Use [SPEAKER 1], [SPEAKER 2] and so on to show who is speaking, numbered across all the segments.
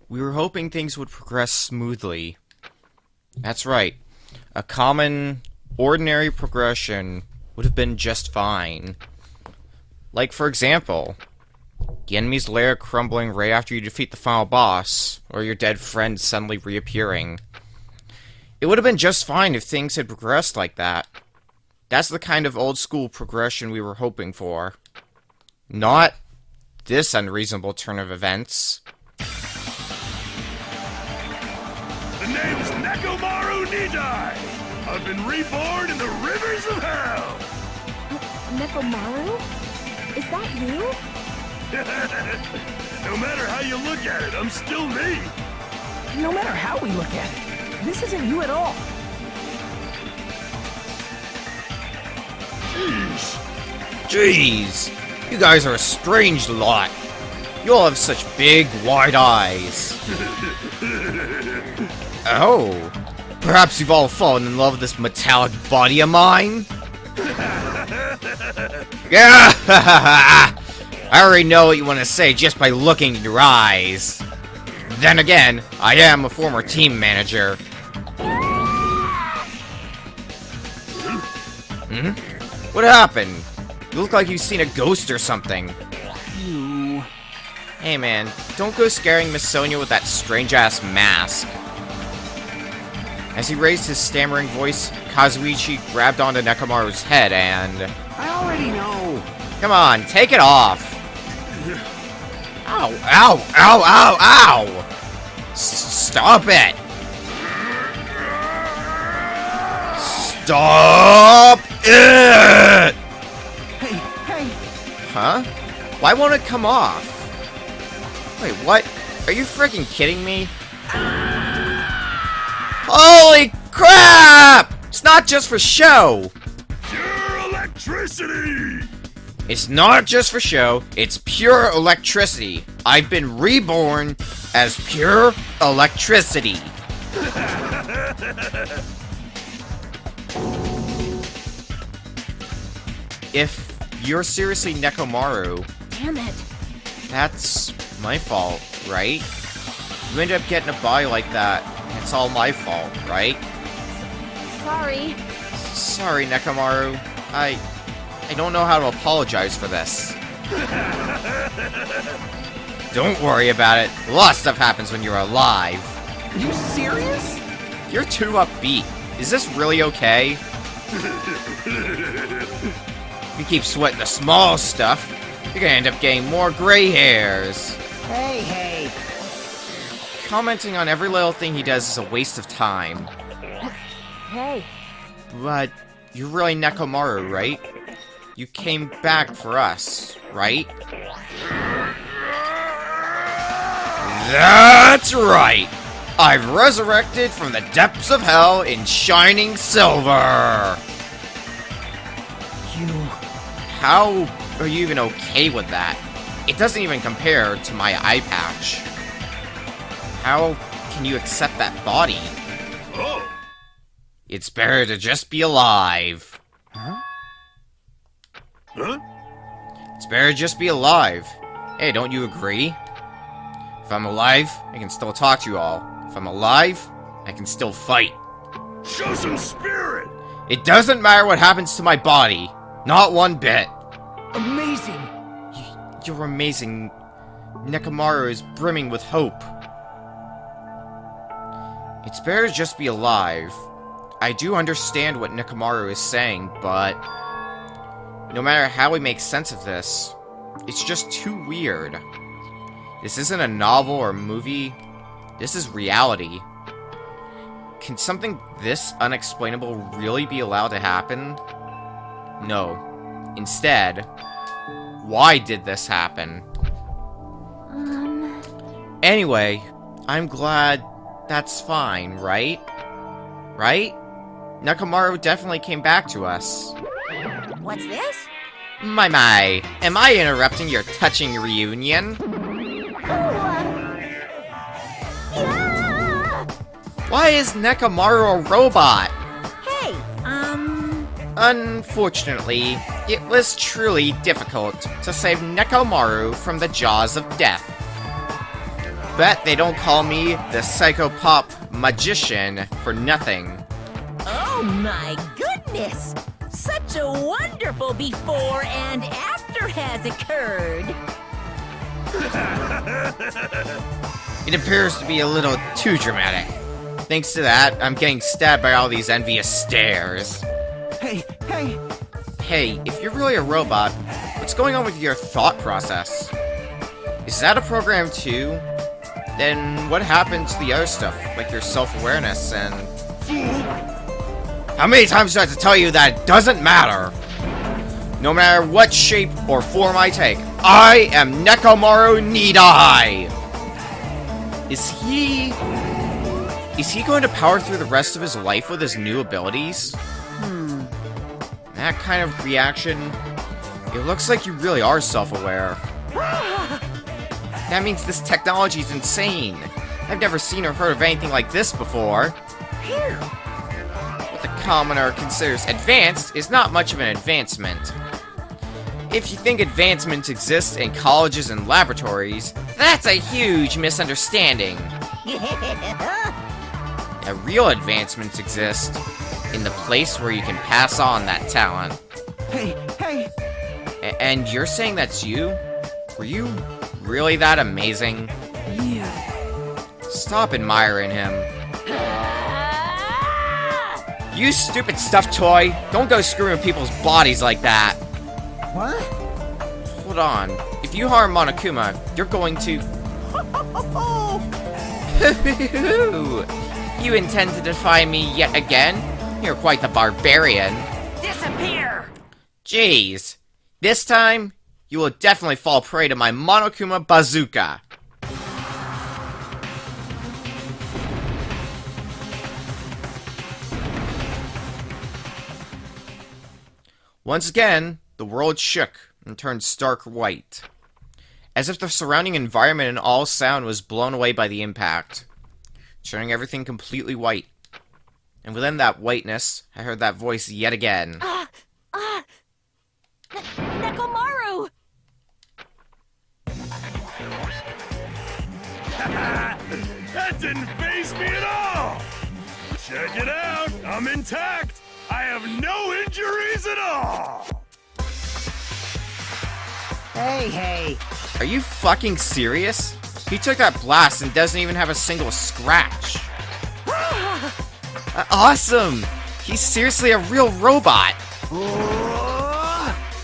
[SPEAKER 1] We were hoping things would progress smoothly. That's right. A common, ordinary progression would have been just fine. Like, for example, the enemy's lair crumbling right after you defeat the final boss, or your dead friend suddenly reappearing. It would have been just fine if things had progressed like that. That's the kind of old-school progression we were hoping for. Not this unreasonable turn of events.
[SPEAKER 2] The name's Nekomaru Nidai! I've been reborn in the rivers of hell!
[SPEAKER 3] Nekomaru? Is that you?
[SPEAKER 2] No matter how you look at it, I'm still me!
[SPEAKER 4] No matter how we look at it, this isn't you at all.
[SPEAKER 1] Jeez, you guys are a strange lot. You all have such big, wide eyes. Oh, perhaps you've all fallen in love with this metallic body of mine? Yeah, I already know what you want to say just by looking in your eyes. Then again, I am a former team manager. Hmm? What happened? You look like you've seen a ghost or something.
[SPEAKER 4] You...
[SPEAKER 1] Hey man, don't go scaring Miss Sonia with that strange-ass mask. As he raised his stammering voice, Kazuichi grabbed onto Nekomaru's head and...
[SPEAKER 4] I already know.
[SPEAKER 1] Come on, take it off! Ow, ow, ow, ow, ow! Stop it! Stop it!
[SPEAKER 4] Hey!
[SPEAKER 1] Huh? Why won't it come off? Wait, what? Are you freaking kidding me? Holy crap! It's not just for show!
[SPEAKER 2] Pure electricity!
[SPEAKER 1] It's not just for show, it's pure electricity. I've been reborn as pure electricity. If you're seriously Nekomaru,
[SPEAKER 3] Damn it.
[SPEAKER 1] that's my fault, right? You ended up getting a body like that, it's all my fault, right?
[SPEAKER 3] Sorry.
[SPEAKER 1] Sorry, Nekomaru. I don't know how to apologize for this. Don't worry about it. A lot of stuff happens when you're alive.
[SPEAKER 4] Are you serious?
[SPEAKER 1] You're too upbeat. Is this really okay? If you keep sweating the small stuff, you're gonna end up getting more gray hairs.
[SPEAKER 4] Hey!
[SPEAKER 1] Commenting on every little thing he does is a waste of time.
[SPEAKER 3] Hey.
[SPEAKER 1] But you're really Nekomaru, right? You came back for us, right? That's right! I've resurrected from the depths of hell in shining silver!
[SPEAKER 4] You...
[SPEAKER 1] How are you even okay with that? It doesn't even compare to my eye patch. How can you accept that body?
[SPEAKER 2] Oh!
[SPEAKER 1] It's better to just be alive.
[SPEAKER 4] Huh?
[SPEAKER 2] Huh?
[SPEAKER 1] It's better to just be alive. Hey, don't you agree? If I'm alive, I can still talk to you all. If I'm alive, I can still fight.
[SPEAKER 2] Show some spirit!
[SPEAKER 1] It doesn't matter what happens to my body. Not one bit.
[SPEAKER 4] Amazing!
[SPEAKER 1] You're amazing. Nekomaru is brimming with hope. It's better to just be alive. I do understand what Nekomaru is saying, but... no matter how we make sense of this, it's just too weird. This isn't a novel or a movie. This is reality. Can something this unexplainable really be allowed to happen? No. Instead, why did this happen? Anyway, I'm glad that's fine, right? Right? Nekomaru definitely came back to us.
[SPEAKER 3] What's this?
[SPEAKER 1] My, am I interrupting your touching reunion?
[SPEAKER 3] Yeah!
[SPEAKER 1] Why is Nekomaru a robot?
[SPEAKER 3] Hey,
[SPEAKER 1] Unfortunately, it was truly difficult to save Nekomaru from the jaws of death. bet they don't call me the psychopop magician for nothing.
[SPEAKER 3] Oh my goodness! Such a wonderful before and after has occurred.
[SPEAKER 1] It appears to be a little too dramatic. Thanks to that, I'm getting stabbed by all these envious stares.
[SPEAKER 4] Hey,
[SPEAKER 1] Hey, if you're really a robot, what's going on with your thought process? Is that a program too? Then what happened to the other stuff, like your self-awareness and... How many times do I have to tell you that it doesn't matter? No matter what shape or form I take, I am Nekomaru Nidai! Is he going to power through the rest of his life with his new abilities? That kind of reaction, it looks like you really are self-aware. That means this technology is insane. I've never seen or heard of anything like this before. What the commoner considers advanced is not much of an advancement. If you think advancements exist in colleges and laboratories, that's a huge misunderstanding. Real advancements exist in the place where you can pass on that talent.
[SPEAKER 4] hey!
[SPEAKER 1] And you're saying that's you? Were you really that amazing?
[SPEAKER 4] Yeah.
[SPEAKER 1] Stop admiring him. You stupid stuffed toy! Don't go screwing with people's bodies like that!
[SPEAKER 4] What?
[SPEAKER 1] Hold on. If you harm Monokuma, you're going to... You intend to defy me yet again? You're quite the barbarian.
[SPEAKER 3] Disappear!
[SPEAKER 1] Jeez. This time, you will definitely fall prey to my Monokuma bazooka. Once again, the world shook and turned stark white, as if the surrounding environment and all sound was blown away by the impact, turning everything completely white. And within that whiteness, I heard that voice yet again.
[SPEAKER 3] Nekomaru!
[SPEAKER 2] That didn't faze me at all! Check it out! I'm intact! I have no injuries at all!
[SPEAKER 4] Hey!
[SPEAKER 1] Are you fucking serious? He took that blast and doesn't even have a single scratch. Awesome! He's seriously a real robot!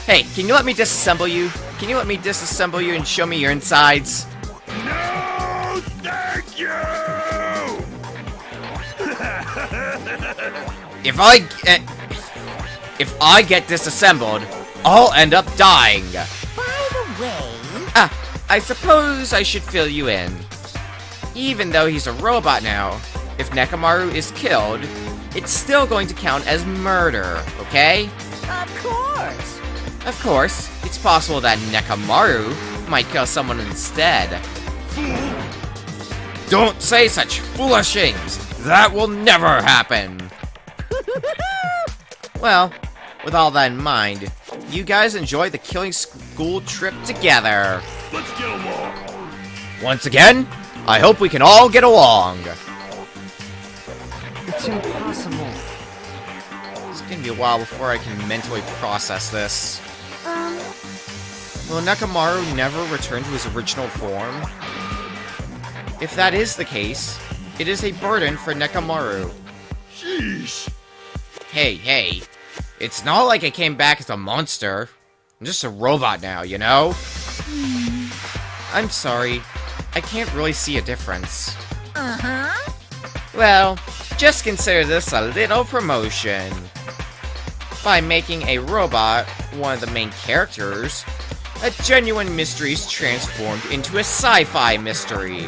[SPEAKER 1] Hey, can you let me disassemble you? Can you let me disassemble you and show me your insides?
[SPEAKER 2] No, thank you!
[SPEAKER 1] If I get disassembled, I'll end up dying.
[SPEAKER 3] By the way...
[SPEAKER 1] I suppose I should fill you in. Even though he's a robot now, if Nekomaru is killed, it's still going to count as murder, okay?
[SPEAKER 3] Of course!
[SPEAKER 1] Of course, it's possible that Nekomaru might kill someone instead. Don't say such foolish things! That will never happen! Well, with all that in mind, you guys enjoy the killing school trip together.
[SPEAKER 2] Let's get along!
[SPEAKER 1] Once again, I hope we can all get along.
[SPEAKER 4] It's impossible.
[SPEAKER 1] It's gonna be a while before I can mentally process this. Will Nekomaru never return to his original form? If that is the case, it is a burden for Nekomaru.
[SPEAKER 2] Sheesh!
[SPEAKER 1] Hey, it's not like I came back as a monster. I'm just a robot now, you know? I'm sorry, I can't really see a difference.
[SPEAKER 3] Uh-huh.
[SPEAKER 1] Well, just consider this a little promotion. By making a robot one of the main characters, a genuine mystery is transformed into a sci-fi mystery.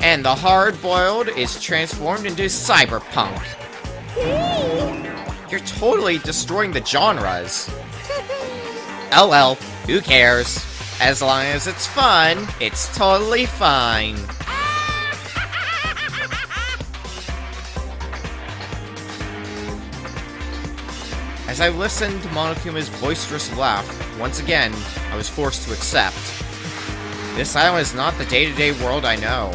[SPEAKER 1] And the hard-boiled is transformed into cyberpunk. You're totally destroying the genres. Oh well, who cares? As long as it's fun, it's totally fine. As I listened to Monokuma's boisterous laugh, once again, I was forced to accept. This island is not the day-to-day world I know.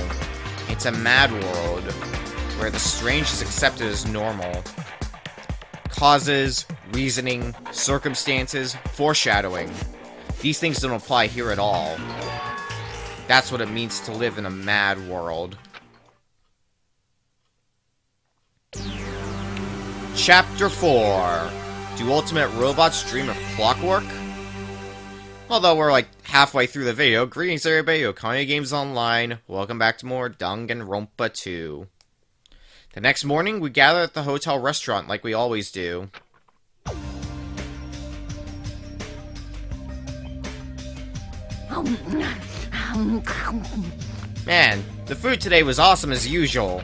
[SPEAKER 1] It's a mad world, where the strange is accepted as normal. Causes, reasoning, circumstances, foreshadowing. These things don't apply here at all. That's what it means to live in a mad world. Chapter 4. Do ultimate robots dream of clockwork? Although we're like halfway through the video, greetings everybody, Okami Games Online. Welcome back to more Danganronpa 2. The next morning, we gather at the hotel restaurant like we always do. Man, the food today was awesome as usual.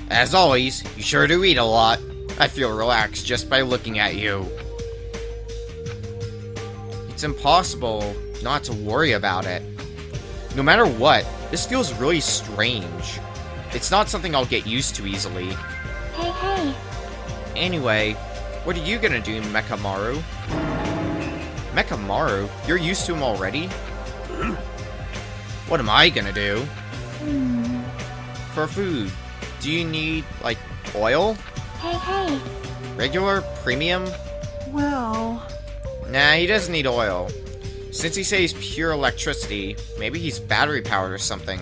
[SPEAKER 1] As always, you sure do eat a lot. I feel relaxed just by looking at you. It's impossible not to worry about it. No matter what, this feels really strange. It's not something I'll get used to easily.
[SPEAKER 5] Hey.
[SPEAKER 1] Anyway, what are you gonna do, Mekamaru? Mekamaru? You're used to him already? What am I gonna do? For food, do you need, like, oil?
[SPEAKER 5] Hey.
[SPEAKER 1] Regular? Premium?
[SPEAKER 4] Well...
[SPEAKER 1] Nah, he doesn't need oil. Since he says pure electricity, maybe he's battery powered or something.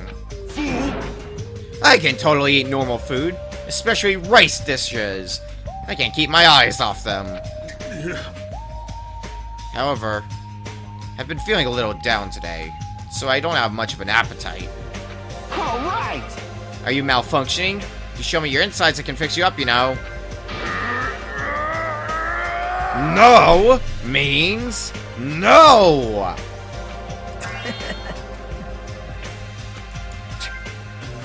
[SPEAKER 1] I can totally eat normal food, especially rice dishes. I can't keep my eyes off them. However, I've been feeling a little down today, so I don't have much of an appetite.
[SPEAKER 4] Alright!
[SPEAKER 1] Are you malfunctioning? You show me your insides, I can fix you up, you know. No means no!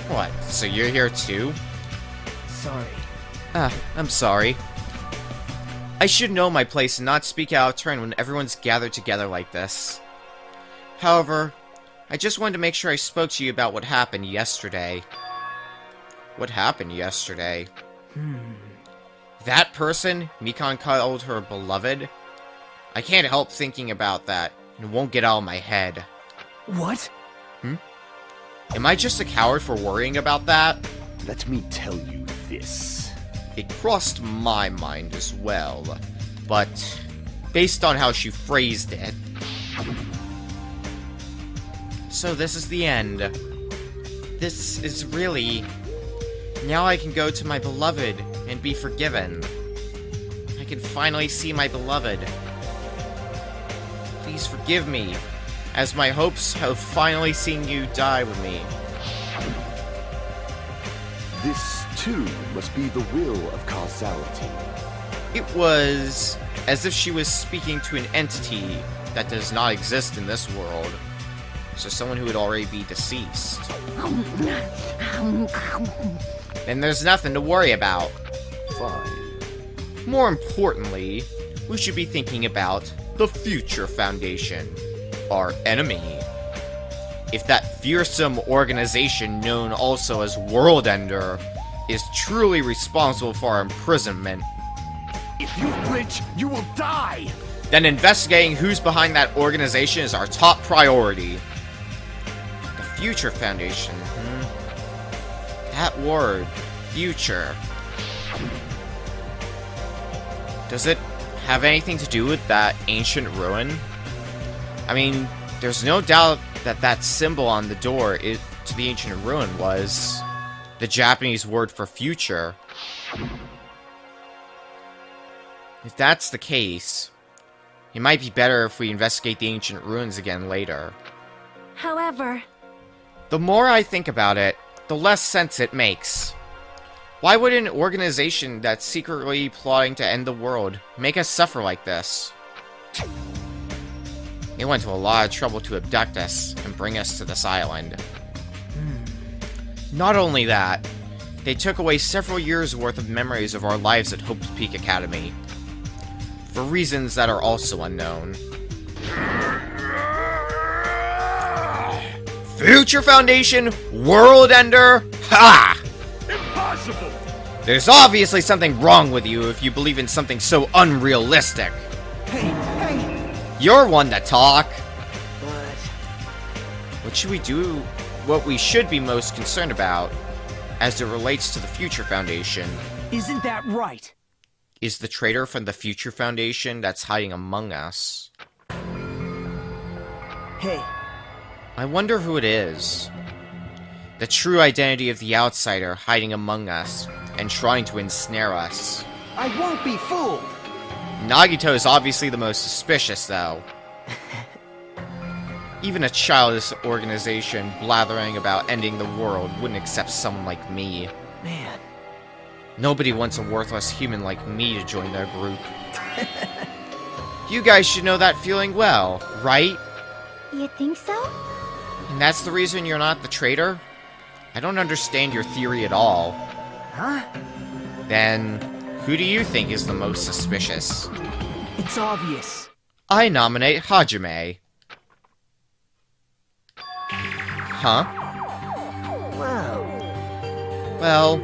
[SPEAKER 1] What, so you're here too?
[SPEAKER 4] Sorry.
[SPEAKER 1] I'm sorry. I should know my place and not speak out of turn when everyone's gathered together like this. However, I just wanted to make sure I spoke to you about what happened yesterday. What happened yesterday? That person Mikan called her beloved? I can't help thinking about that, and it won't get out of my head.
[SPEAKER 4] What?
[SPEAKER 1] Am I just a coward for worrying about that?
[SPEAKER 2] Let me tell you this.
[SPEAKER 1] It crossed my mind as well, but based on how she phrased it... So this is the end. This is really... Now I can go to my beloved and be forgiven. I can finally see my beloved. Please forgive me, as my hopes of finally seeing you die with me.
[SPEAKER 2] This, too, must be the will of causality.
[SPEAKER 1] It was as if she was speaking to an entity that does not exist in this world. So someone who would already be deceased. Then there's nothing to worry about.
[SPEAKER 2] Fine.
[SPEAKER 1] More importantly, we should be thinking about the Future Foundation, our enemy. If that fearsome organization known also as World Ender is truly responsible for our imprisonment,
[SPEAKER 2] If you flinch, you will die!
[SPEAKER 1] then investigating who's behind that organization is our top priority. The Future Foundation, That word, future. Does it have anything to do with that ancient ruin? I mean, there's no doubt that that symbol on the door to the ancient ruin was the Japanese word for future. If that's the case, it might be better if we investigate the ancient ruins again later.
[SPEAKER 5] However...
[SPEAKER 1] The more I think about it, the less sense it makes. Why would an organization that's secretly plotting to end the world make us suffer like this? They went to a lot of trouble to abduct us and bring us to this island. Not only that, they took away several years' worth of memories of our lives at Hope's Peak Academy. For reasons that are also unknown. Future Foundation? World Ender? Ha!
[SPEAKER 2] Impossible!
[SPEAKER 1] There's obviously something wrong with you if you believe in something so unrealistic.
[SPEAKER 4] Hey!
[SPEAKER 1] You're one to talk. what we should be most concerned about as it relates to the Future Foundation.
[SPEAKER 4] Isn't that right?
[SPEAKER 1] Is the traitor from the Future Foundation that's hiding among us.
[SPEAKER 4] Hey,
[SPEAKER 1] I wonder who it is. The true identity of the outsider hiding among us and trying to ensnare us.
[SPEAKER 4] I won't be fooled.
[SPEAKER 1] Nagito is obviously the most suspicious, though. Even a childish organization blathering about ending the world wouldn't accept someone like me.
[SPEAKER 4] Man.
[SPEAKER 1] Nobody wants a worthless human like me to join their group. You guys should know that feeling well, right?
[SPEAKER 5] You think so?
[SPEAKER 1] And that's the reason you're not the traitor? I don't understand your theory at all.
[SPEAKER 4] Huh?
[SPEAKER 1] Then, who do you think is the most suspicious?
[SPEAKER 4] It's obvious.
[SPEAKER 1] I nominate Hajime. Huh?
[SPEAKER 4] Wow.
[SPEAKER 1] Well,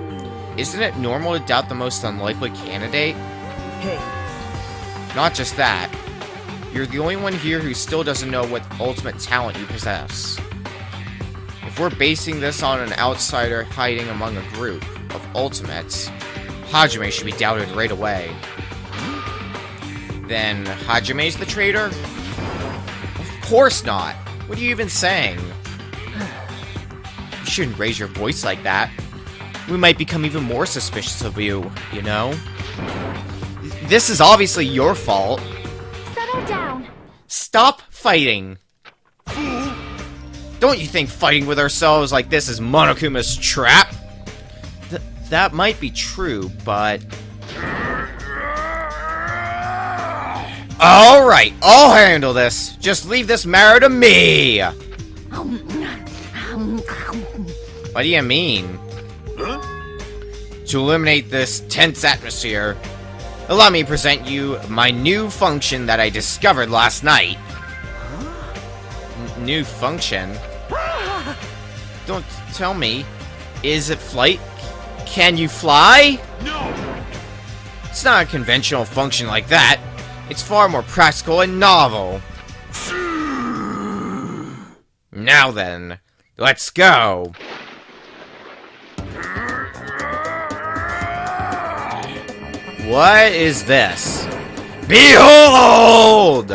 [SPEAKER 1] isn't it normal to doubt the most unlikely candidate?
[SPEAKER 4] Hey,
[SPEAKER 1] Not just that. You're the only one here who still doesn't know what ultimate talent you possess. If we're basing this on an outsider hiding among a group of ultimates, Hajime should be doubted right away. Then Hajime's the traitor? Of course not! What are you even saying? You shouldn't raise your voice like that. We might become even more suspicious of you, you know? This is obviously your fault.
[SPEAKER 5] Settle down.
[SPEAKER 1] Stop fighting! Don't you think fighting with ourselves like this is Monokuma's trap? That might be true, but... Alright, I'll handle this! Just leave this matter to me! What do you mean? To eliminate this tense atmosphere, allow me to present you my new function that I discovered last night. New function? Don't tell me. Is it flight? Can you fly?
[SPEAKER 2] No!
[SPEAKER 1] It's not a conventional function like that. It's far more practical and novel. Now then, let's go. What is this? Behold!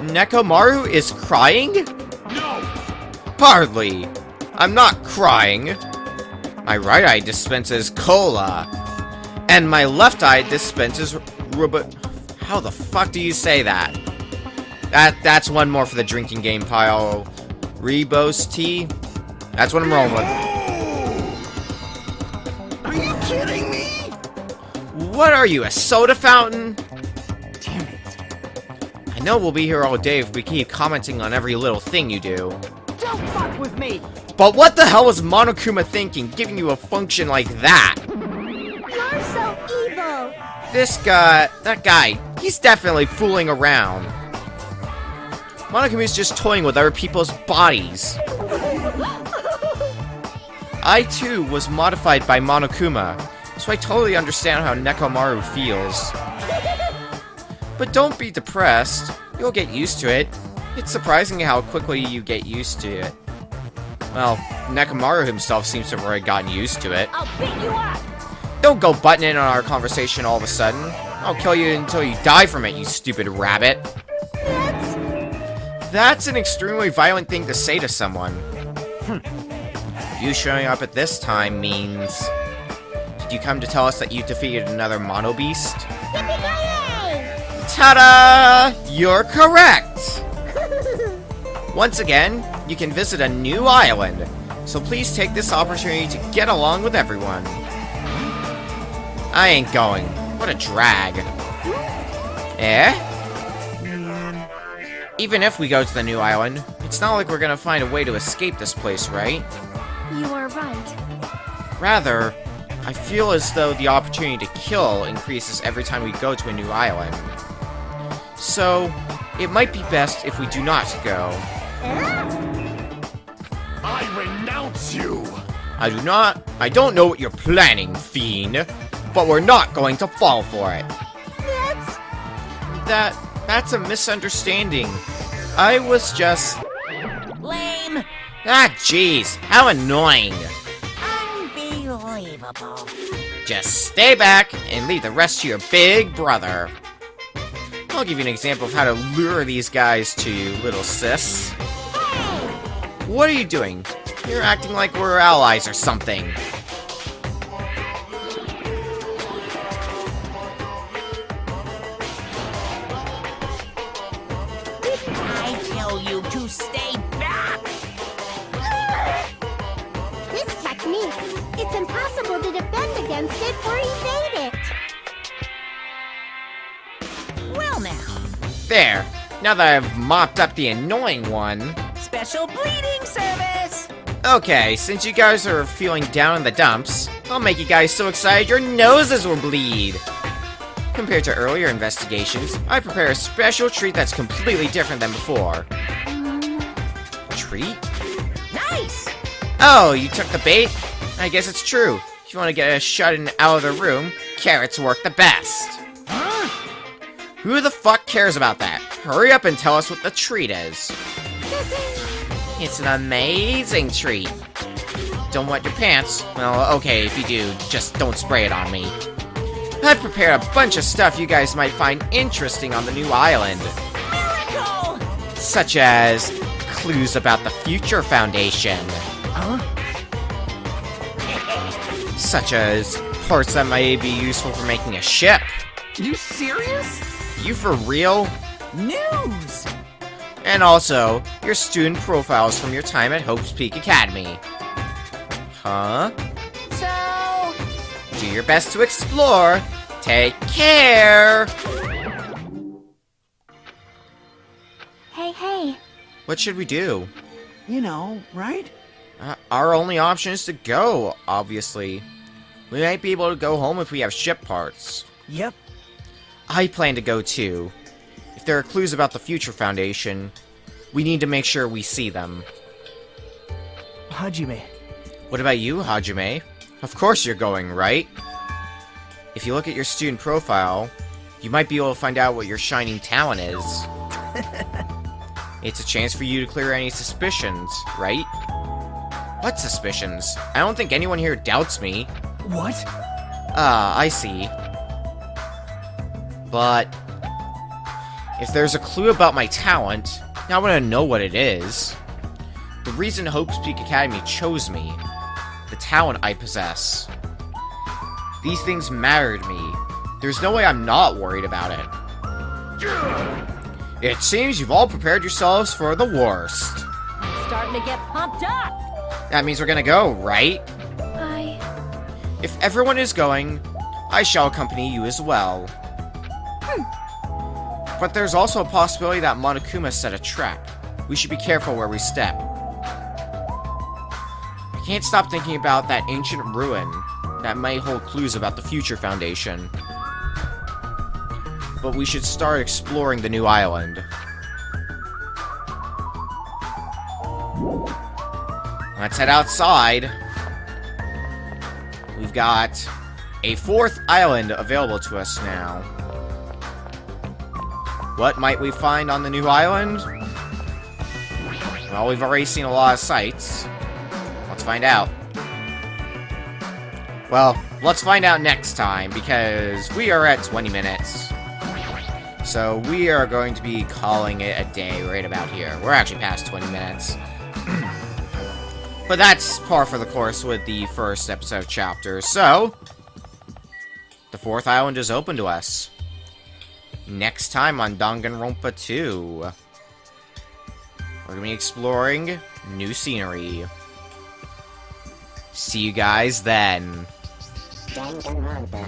[SPEAKER 1] Nekomaru is crying?
[SPEAKER 2] No!
[SPEAKER 1] Hardly. I'm not crying. My right eye dispenses cola. And my left eye dispenses How the fuck do you say that? That's one more for the drinking game pile. Rebos tea? That's what I'm rolling with.
[SPEAKER 4] are you kidding me?
[SPEAKER 1] What are you, a soda fountain?
[SPEAKER 4] Damn it.
[SPEAKER 1] I know we'll be here all day if we keep commenting on every little thing you do.
[SPEAKER 4] Don't fuck with me.
[SPEAKER 1] But what the hell was Monokuma thinking, giving you a function like that?
[SPEAKER 5] You're so evil.
[SPEAKER 1] That guy, he's definitely fooling around. Monokuma's just toying with other people's bodies. I too was modified by Monokuma, so I totally understand how Nekomaru feels. But don't be depressed, you'll get used to it. It's surprising how quickly you get used to it. Well, Nekomaru himself seems to have already gotten used to it.
[SPEAKER 3] I'll beat you up!
[SPEAKER 1] Don't go butting in on our conversation all of a sudden. I'll kill you until you die from it, you stupid rabbit. That's an extremely violent thing to say to someone. You showing up at this time means... Did you come to tell us that you defeated another Mono Beast? Ta-da! You're correct! Once again, you can visit a new island, so please take this opportunity to get along with everyone. I ain't going. What a drag. Eh? Even if we go to the new island, it's not like we're gonna find a way to escape this place, right?
[SPEAKER 5] You are right.
[SPEAKER 1] Rather, I feel as though the opportunity to kill increases every time we go to a new island. So, it might be best if we do not go.
[SPEAKER 2] I renounce you!
[SPEAKER 1] I don't know what you're planning, fiend, but we're not going to fall for it. That's a misunderstanding. I was just... Ah, jeez, how annoying.
[SPEAKER 3] Unbelievable.
[SPEAKER 1] Just stay back and leave the rest to your big brother. I'll give you an example of how to lure these guys to you, little sis. What are you doing? You're acting like we're allies or something.
[SPEAKER 3] I tell you to stay back.
[SPEAKER 5] This technique, it's impossible to defend against it or evade it.
[SPEAKER 3] Well now,
[SPEAKER 1] There. Now that I've mopped up the annoying one.
[SPEAKER 3] special bleeding service.
[SPEAKER 1] Okay, since you guys are feeling down in the dumps, I'll make you guys so excited your noses will bleed. Compared to earlier investigations, I prepare a special treat that's completely different than before. Treat?
[SPEAKER 3] Nice.
[SPEAKER 1] Oh, you took the bait? I guess it's true. If you want to get a shut-in out of the room, carrots work the best. Who the fuck cares about that? Hurry up and tell us what the treat is. It's an amazing treat. Don't wet your pants? Well, okay, if you do, just don't spray it on me. I've prepared a bunch of stuff you guys might find interesting on the new island.
[SPEAKER 3] Miracle.
[SPEAKER 1] Such as clues about the Future Foundation. Such as parts that might be useful for making a ship.
[SPEAKER 4] You serious?
[SPEAKER 1] You for real?
[SPEAKER 3] News.
[SPEAKER 1] And also, your student profiles from your time at Hope's Peak Academy. Huh?
[SPEAKER 3] So,
[SPEAKER 1] Do your best to explore. Take care!
[SPEAKER 5] Hey.
[SPEAKER 1] What should we do?
[SPEAKER 4] You know, right?
[SPEAKER 1] Our only option is to go, obviously. We might be able to go home if we have ship parts.
[SPEAKER 4] Yep.
[SPEAKER 1] I plan to go too. If there are clues about the Future Foundation, we need to make sure we see them.
[SPEAKER 4] Hajime.
[SPEAKER 1] What about you, Hajime? Of course you're going, right? If you look at your student profile, you might be able to find out what your shining talent is. It's a chance for you to clear any suspicions, right? What suspicions? I don't think anyone here doubts me.
[SPEAKER 4] What?
[SPEAKER 1] Ah, I see. But if there's a clue about my talent, I want to know what it is. The reason Hope's Peak Academy chose me, the talent I possess. These things matter to me. There's no way I'm not worried about it. It seems you've all prepared yourselves for the worst.
[SPEAKER 3] I'm starting to get pumped up.
[SPEAKER 1] That means we're gonna go, right? If everyone is going, I shall accompany you as well. But there's also a possibility that Monokuma set a trap. We should be careful where we step. I can't stop thinking about that ancient ruin that might hold clues about the Future Foundation. But we should start exploring the new island. Let's head outside. We've got a fourth island available to us now. What might we find on the new island? Well, we've already seen a lot of sights. Let's find out. Well, let's find out next time, because we are at 20 minutes. So we are going to be calling it a day right about here. We're actually past 20 minutes. But that's par for the course with the first episode chapter. So, the fourth island is open to us. Next time on Danganronpa 2, we're going to be exploring new scenery. See you guys then.
[SPEAKER 5] Danganronpa.